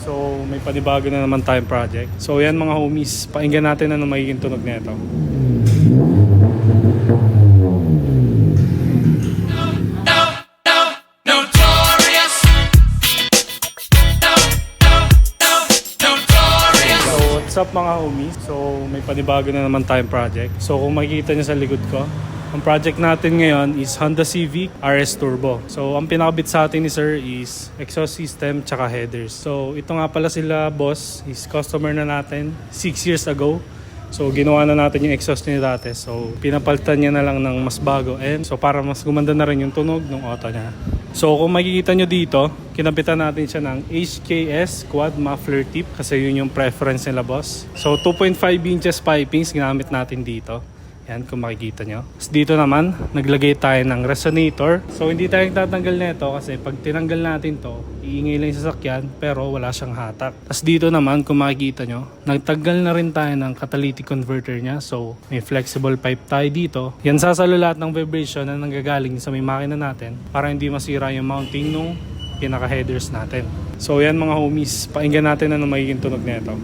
So may panibago na naman tayong project. So yan mga homies, pakinggan natin ano magiging tunog nito. What's up mga homies? So may panibago na naman tayong project. So kung makikita nyo sa likod ko, ang project natin ngayon is Honda Civic RS Turbo. So ang pinakabit sa atin ni sir is exhaust system tsaka headers. So ito nga pala sila boss, is customer na natin 6 years ago. So ginawa na natin yung exhaust niya dati. So pinapalitan niya na lang ng mas bago. And so para mas gumanda na rin yung tunog ng auto niya. So kung makikita nyo dito, kinapitan natin siya ng HKS Quad Muffler Tip kasi yun yung preference nila boss. So 2.5 inches pipings ginamit natin dito. Yan kung makikita nyo. Tapos dito naman, naglagay tayo ng resonator. So hindi tayo tatanggal nito kasi pag tinanggal natin to, iingay lang yung sasakyan pero wala siyang hatak. Tapos dito naman kung makikita nyo, nagtanggal na rin tayo ng catalytic converter niya. So may flexible pipe tayo dito. Yan sasalo lahat ng vibration na nanggagaling sa may makina natin para hindi masira yung mounting nung pinaka-headers natin. So yan mga homies, pakinggan natin ano magiging tunog nito.